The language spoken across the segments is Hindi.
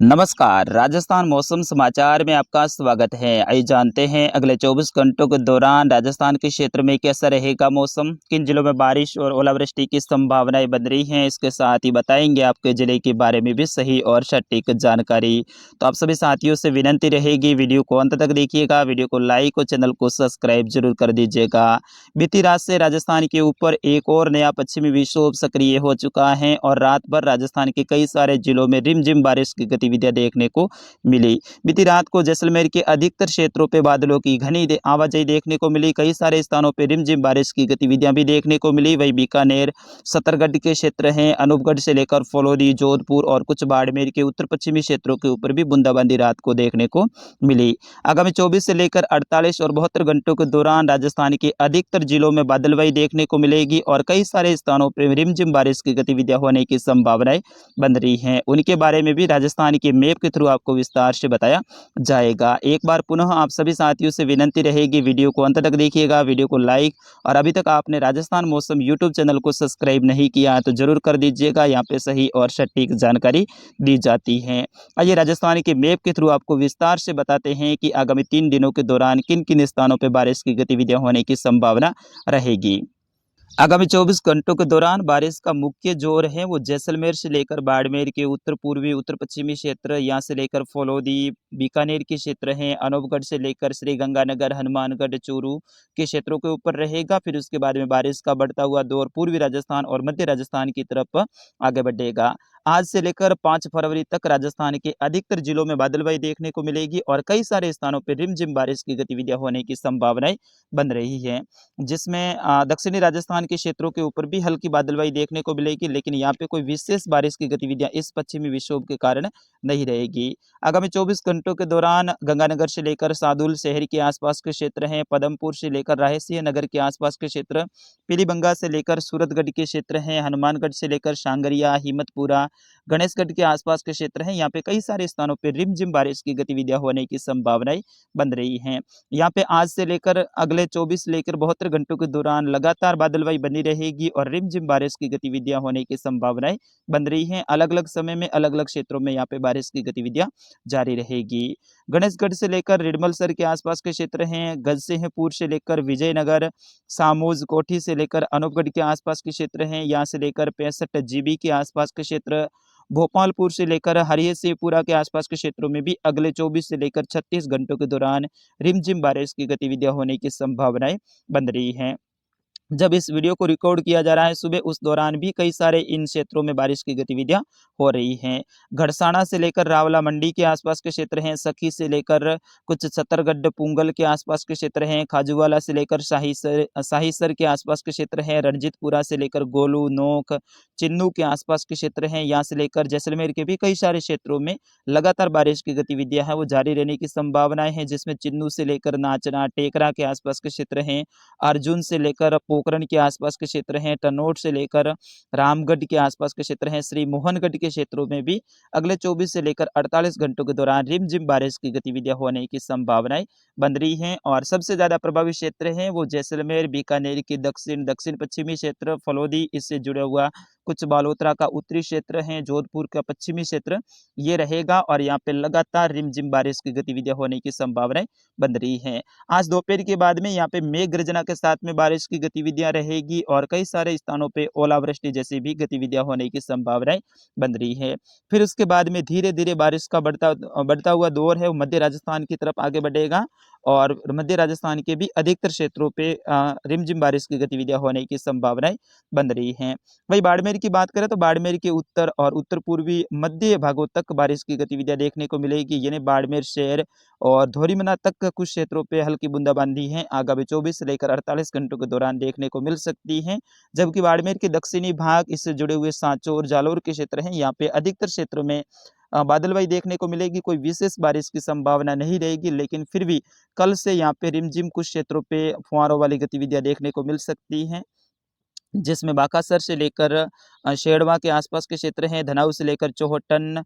नमस्कार, राजस्थान मौसम समाचार में आपका स्वागत है। आइए जानते हैं अगले 24 घंटों के दौरान राजस्थान के क्षेत्र में कैसा रहेगा मौसम, किन जिलों में बारिश और ओलावृष्टि की संभावनाएं बन रही हैं। इसके साथ ही बताएंगे आपके जिले के बारे में भी सही और सटीक जानकारी। तो आप सभी साथियों से विनती रहेगी, वीडियो को अंत तक देखिएगा, वीडियो को लाइक और चैनल को सब्सक्राइब जरूर कर दीजिएगा। बीती रात से राजस्थान के ऊपर एक और नया पश्चिमी विक्षोभ सक्रिय हो चुका है और रात भर राजस्थान के कई सारे जिलों में रिमझिम बारिश की गतिविधियां देखने को मिली। बीती रात को जैसलमेर के अधिकतर क्षेत्रों पे बादलों की घनी आवाजाही देखने को मिली। कई सारे स्थानों पे रिमझिम बारिश की गतिविधियां भी देखने को मिली। वही बीकानेर, सतरगढ़ के क्षेत्र हैं, अनूपगढ़ से लेकर फलौदी, जोधपुर और कुछ बाड़मेर के उत्तर पश्चिमी क्षेत्रों के ऊपर भी बूंदाबांदी रात को देखने को मिली। आगामी 24 से लेकर 48 और 72 घंटों के दौरान राजस्थान के अधिकतर जिलों में बादलवाई देखने को मिलेगी और कई सारे स्थानों पर रिमझिम बारिश की गतिविधियां होने की संभावनाएं बन रही हैं। उनके बारे में भी राजस्थान के मैप के थ्रू आपको विस्तार से बताया जाएगा। एक बार पुनः आप सभी साथियों से विनती रहेगी, वीडियो को अंत तक देखिएगा, वीडियो को लाइक और अभी तक आपने राजस्थान मौसम यूट्यूब चैनल को सब्सक्राइब नहीं किया तो जरूर कर दीजिएगा। यहाँ पे सही और सटीक जानकारी दी जाती है। आइए राजस्थान के मैप के थ्रू आपको विस्तार से बताते हैं कि आगामी 3 दिनों के दौरान किन किन स्थानों पर बारिश की गतिविधियां होने की संभावना रहेगी। आगामी 24 घंटों के दौरान बारिश का मुख्य जोर है वो जैसलमेर से लेकर बाड़मेर के उत्तर पूर्वी उत्तर पश्चिमी क्षेत्र, यहाँ से लेकर फलौदी, बीकानेर के क्षेत्र हैं, अनूपगढ़ से लेकर श्रीगंगानगर, हनुमानगढ़, चूरू के क्षेत्रों के ऊपर रहेगा। फिर उसके बाद में बारिश का बढ़ता हुआ दौर पूर्वी राजस्थान और मध्य राजस्थान की तरफ आगे बढ़ेगा। आज से लेकर 5 फरवरी तक राजस्थान के अधिकतर जिलों में बादलवाई देखने को मिलेगी और कई सारे स्थानों पर रिमझिम बारिश की गतिविधियां होने की संभावनाएं बन रही है, जिसमें दक्षिणी राजस्थान के क्षेत्रों के ऊपर भी हल्की बादलवाई देखने को मिलेगी, लेकिन यहाँ पे कोई विशेष बारिश की गतिविधियां इस पश्चिमी विक्षोभ के कारण नहीं रहेगी। आगामी 24 घंटों के दौरान गंगानगर से लेकर सादुल शहर के आसपास के क्षेत्र हैं, पदमपुर से लेकर रायसिंह नगर के आसपास के क्षेत्र, पीलीबंगा से लेकर सूरतगढ़ के क्षेत्र हैं, हनुमानगढ़ से लेकर सांगरिया, हिम्मतपुरा, गणेशगढ़ के आसपास के क्षेत्र हैं। यहाँ पे कई सारे स्थानों पर रिमझिम बारिश की गतिविधियां होने की संभावनाएं बन रही हैं। यहाँ पे आज से लेकर अगले 24 लेकर 72 घंटों के दौरान लगातार बादलवाई बनी रहेगी और रिमझिम बारिश की गतिविधियां होने की संभावनाएं बन रही हैं। अलग अलग समय में अलग अलग क्षेत्रों में यहाँ पे बारिश की गतिविधियां जारी रहेगी। गणेशगढ़ से लेकर रिडमलसर के आसपास के क्षेत्र हैं, गजसिंहपुर से लेकर विजयनगर, सामोज कोठी से लेकर अनूपगढ़ के आसपास के क्षेत्र हैं, यहाँ से लेकर 65 जीबी के आसपास के क्षेत्र, भोपालपुर से लेकर हरियरसिंहपुरा के आसपास के क्षेत्रों में भी अगले 24 से लेकर 36 घंटों के दौरान रिमझिम बारिश की गतिविधियां होने की संभावनाएं बन रही हैं। जब इस वीडियो को रिकॉर्ड किया जा रहा है सुबह, उस दौरान भी कई सारे इन क्षेत्रों में बारिश की गतिविधियां हो रही हैं। घड़साना से लेकर रावला मंडी के आसपास के क्षेत्र हैं, सखी से लेकर कुछ छतरगढ़ पुंगल के आसपास के क्षेत्र हैं, खाजूवाला से लेकर शाहीसर के आसपास के क्षेत्र हैं, रणजीतपुरा से लेकर गोलू, नोक, चिन्नू के आसपास के क्षेत्र हैं, यहाँ से लेकर जैसलमेर के भी कई सारे क्षेत्रों में लगातार बारिश की गतिविधियां हैं वो जारी रहने की संभावनाएं हैं, जिसमें चिन्नू से लेकर नाचना, टेकरा के आसपास के क्षेत्र हैं, अर्जुन से लेकर पोखरण के आसपास के क्षेत्र हैं, टनोट से लेकर रामगढ़ के आसपास के क्षेत्र हैं, श्री मोहनगढ़ के क्षेत्रों में भी अगले 24 से लेकर 48 घंटों के दौरान रिमझिम बारिश की गतिविधियां होने की संभावनाएं बन रही हैं। और सबसे ज्यादा प्रभावित क्षेत्र हैं वो जैसलमेर, बीकानेर की दक्षिण पश्चिमी क्षेत्र, फलौदी इससे जुड़ा हुआ कुछ बालोतरा का उत्तरी क्षेत्र है, जोधपुर का पश्चिमी क्षेत्र ये रहेगा और यहाँ पे लगातार रिमझिम बारिश की गतिविधियां होने की संभावनाएं बन रही हैं। आज दोपहर के बाद में यहाँ पे मेघ गर्जना के साथ में बारिश की गतिविधियां रहेगी और कई सारे स्थानों पे ओलावृष्टि जैसी भी गतिविधियां होने की संभावनाएं बन रही है। फिर उसके बाद में धीरे धीरे बारिश का बढ़ता हुआ दौर है वो मध्य राजस्थान की तरफ आगे बढ़ेगा और मध्य राजस्थान के भी अधिकतर क्षेत्रों पे रिमझिम बारिश की गतिविधियां होने की संभावनाएं बन रही हैं। वही बाड़मेर की बात करें तो बाड़मेर के उत्तर और उत्तर पूर्वी मध्य भागों तक बारिश की गतिविधियां देखने को मिलेगी, यानी बाड़मेर शहर और धोरीमना तक कुछ क्षेत्रों पे हल्की बूंदाबांदी है आगामी 24 से लेकर 48 घंटों के दौरान देखने को मिल सकती है। जबकि बाड़मेर के दक्षिणी भाग, इससे जुड़े हुए सांचौर, जालौर के क्षेत्र हैं, यहाँ पे अधिकतर क्षेत्रों में बादलवाई देखने को मिलेगी। कोई विशेष बारिश की संभावना नहीं रहेगी, लेकिन फिर भी कल से यहाँ पे रिमझिम कुछ क्षेत्रों पे फुहारों वाली गतिविधियां देखने को मिल सकती हैं, जिसमें बाकासर से लेकर शेड़वा के आसपास के क्षेत्र हैं, धनाऊ से लेकर चौहटन,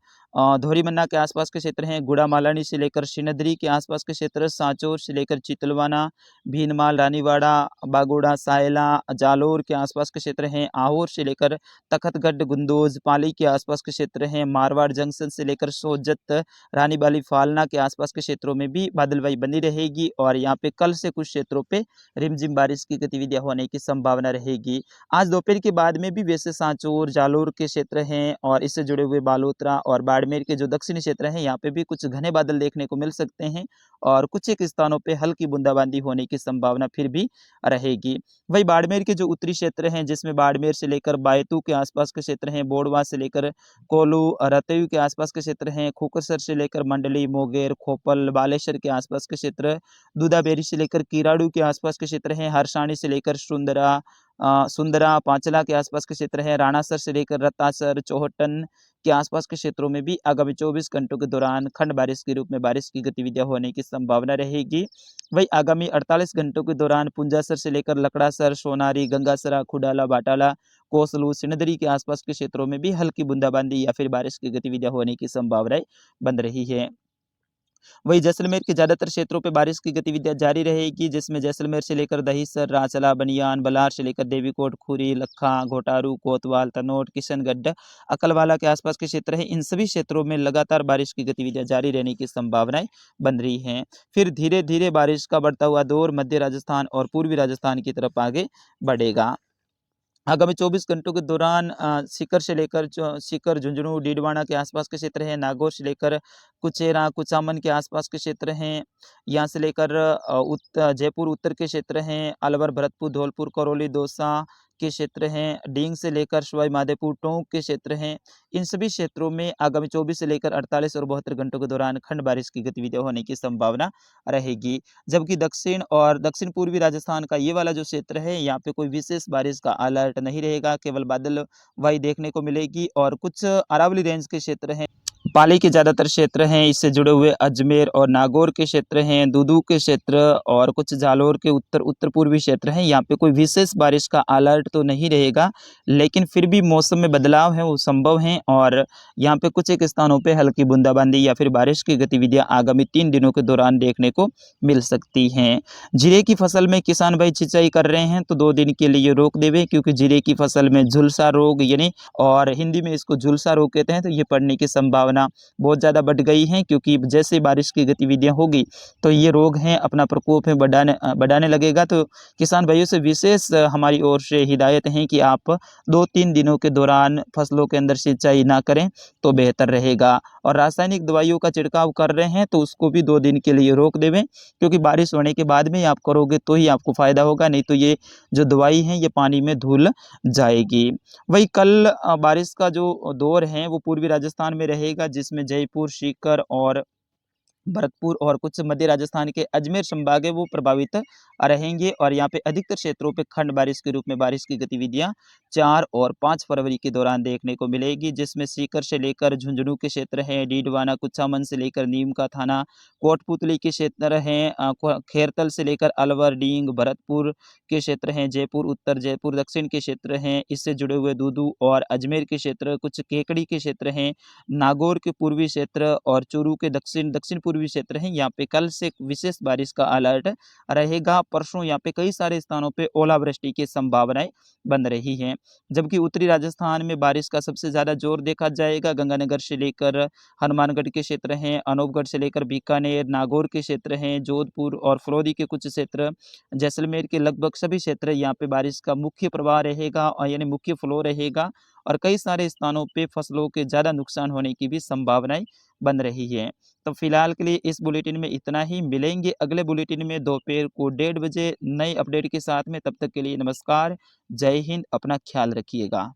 धोरीमन्ना के आसपास के क्षेत्र हैं, गुड़ा मालानी से लेकर सिनदरी के आसपास के क्षेत्र, सांचौर से लेकर चितलवाना, भीनमाल, रानीवाड़ा, बागोड़ा, सायला, जालोर के आसपास के क्षेत्र हैं, आहोर से लेकर तखतगढ़, गुंदोज, पाली के आसपास के क्षेत्र हैं, मारवाड़ जंक्शन से लेकर सोजत, रानी बाली, फालना के आसपास के क्षेत्रों में भी बादलवाई बनी रहेगी और यहाँ पे कल से कुछ क्षेत्रों पे रिमझिम बारिश की गतिविधियां होने की संभावना रहेगी। आज दोपहर के बाद में भी वैसे सांचौर, जालोर के क्षेत्र हैं और इससे जुड़े हुए बालोतरा और बाड़मेर के जो दक्षिणी क्षेत्र हैं यहाँ पे भी कुछ घने बादल देखने को मिल सकते हैं और कुछ एक स्थानों पे हल्की बूंदाबांदी होने की संभावना फिर भी रहेगी। वही बाड़मेर के जो उत्तरी क्षेत्र हैं जिसमें बाड़मेर से लेकर बायतू के आसपास के क्षेत्र हैं, बोड़वा से लेकर कोल्लू, रतयू के आसपास के क्षेत्र हैं, खोकसर से लेकर मंडली, मोगेर, खोपल, बालेश्वर के आसपास के क्षेत्र, दूधाबेरी से लेकर किराड़ू के आसपास के क्षेत्र हैं, हरसाणी से लेकर सुंदरा, पांचला के आसपास के क्षेत्र है, राणासर से लेकर रत्तासर, चौहटन के आसपास के क्षेत्रों में भी आगामी 24 घंटों के दौरान खंड बारिश के रूप में बारिश की गतिविधियां होने की संभावना रहेगी। वही आगामी 48 घंटों के दौरान पुंजासर से लेकर लकड़ासर, सोनारी, गंगासरा, खुडाला, बाटाला, कोसलू, सिनदरी के आसपास के क्षेत्रों में भी हल्की बूंदाबांदी या फिर बारिश की गतिविधियां होने की संभावनाएं बन रही है। वही जैसलमेर के ज्यादातर क्षेत्रों पे बारिश की गतिविधियां जारी रहेगी जिसमें जैसलमेर से लेकर दहिसर, राचला, बनियान, बलार से लेकर देवीकोट, खुरी, लखा, घोटारू, कोतवाल, तनोट, किशनगढ़, अकलवाला के आसपास के क्षेत्र हैं। इन सभी क्षेत्रों में लगातार बारिश की गतिविधियां जारी रहने की संभावनाएं बन रही हैं। फिर धीरे धीरे बारिश का बढ़ता हुआ दौर मध्य राजस्थान और पूर्वी राजस्थान की तरफ आगे बढ़ेगा। आगामी 24 घंटों के दौरान सीकर से लेकर सीकर, झुंझुनू, डीडवाना के आसपास के क्षेत्र हैं, नागौर से लेकर कुचेरा, कुचामन के आसपास के क्षेत्र हैं, यहाँ से लेकर जयपुर उत्तर के क्षेत्र हैं, अलवर, भरतपुर, धौलपुर, करौली, दौसा के क्षेत्र हैं, डींग से लेकर सवाई माधोपुर, टोंक के क्षेत्र हैं। इन सभी क्षेत्रों में आगामी 24 से लेकर 48 और 72 घंटों के दौरान खंड बारिश की गतिविधियां होने की संभावना रहेगी। जबकि दक्षिण और दक्षिण पूर्वी राजस्थान का ये वाला जो क्षेत्र है यहाँ पे कोई विशेष बारिश का अलर्ट नहीं रहेगा, केवल बादलवाई देखने को मिलेगी और कुछ अरावली रेंज के क्षेत्र हैं, पाली के ज़्यादातर क्षेत्र हैं, इससे जुड़े हुए अजमेर और नागौर के क्षेत्र हैं, दूदू के क्षेत्र और कुछ जालोर के उत्तर पूर्वी क्षेत्र हैं। यहाँ पे कोई विशेष बारिश का अलर्ट तो नहीं रहेगा, लेकिन फिर भी मौसम में बदलाव है वो संभव हैं और यहाँ पे कुछ एक स्थानों पे हल्की बूंदाबांदी या फिर बारिश की गतिविधियाँ आगामी 3 दिनों के दौरान देखने को मिल सकती हैं। जीरे की फसल में किसान भाई सिंचाई कर रहे हैं तो 2 दिन के लिए रोक देवे, क्योंकि जीरे की फसल में झुलसा रोग यानी और हिंदी में इसको झुलसा रोग कहते हैं, तो ये पड़ने की संभावना बहुत ज़्यादा बढ़ गई है, क्योंकि जैसे बारिश की गतिविधियां होगी तो ये रोग हैं अपना प्रकोप है बढ़ाने लगेगा। तो किसान भाइयों से विशेष हमारी ओर से हिदायत है कि आप 2-3 दिनों के दौरान फसलों के अंदर सिंचाई ना करें तो बेहतर रहेगा। और रासायनिक दवाइयों का छिड़काव कर रहे हैं तो उसको भी 2 दिन के लिए रोक देवें, क्योंकि बारिश होने के बाद में आप करोगे तो ही आपको फायदा होगा, नहीं तो ये जो दवाई है ये पानी में धुल जाएगी। वही कल बारिश का जो दौर है वो पूर्वी राजस्थान में रहेगा, जिसमें जयपुर, सीकर और भरतपुर और कुछ मध्य राजस्थान के अजमेर संभाग है वो प्रभावित रहेंगे और यहाँ पे अधिकतर क्षेत्रों पे खंड बारिश के रूप में बारिश की गतिविधियां 4 और 5 फरवरी के दौरान देखने को मिलेगी, जिसमें सीकर से लेकर झुंझुनू के क्षेत्र हैं, डीडवाना, कुचामन से लेकर नीम का थाना, कोटपुतली के क्षेत्र हैं, खेरतल से लेकर अलवर, डींग, भरतपुर के क्षेत्र हैं, जयपुर उत्तर, जयपुर दक्षिण के क्षेत्र हैं, इससे जुड़े हुए दूदू और अजमेर के क्षेत्र, कुछ केकड़ी के क्षेत्र हैं, नागौर के पूर्वी क्षेत्र और चूरू के दक्षिण पूर्वी क्षेत्र हैं। यहाँ पे कल से विशेष बारिश का अलर्ट रहेगा। परसों यहाँ पे कई सारे स्थानों पे ओलावृष्टि की संभावनाएं बन रही हैं, जबकि उत्तरी राजस्थान में बारिश का सबसे ज्यादा जोर देखा जाएगा। गंगानगर से लेकर हनुमानगढ़ के क्षेत्र हैं, अनूपगढ़ से लेकर बीकानेर, नागौर के क्षेत्र हैं, जोधपुर और फलौदी के कुछ क्षेत्र, जैसलमेर के लगभग सभी क्षेत्र यहाँ पे बारिश का मुख्य प्रवाह रहेगा और यानी मुख्य फ्लो रहेगा और कई सारे स्थानों पे फसलों के ज़्यादा नुकसान होने की भी संभावनाएं बन रही है। तो फिलहाल के लिए इस बुलेटिन में इतना ही, मिलेंगे अगले बुलेटिन में दोपहर को 1:30 बजे नए अपडेट के साथ में। तब तक के लिए नमस्कार, जय हिंद, अपना ख्याल रखिएगा।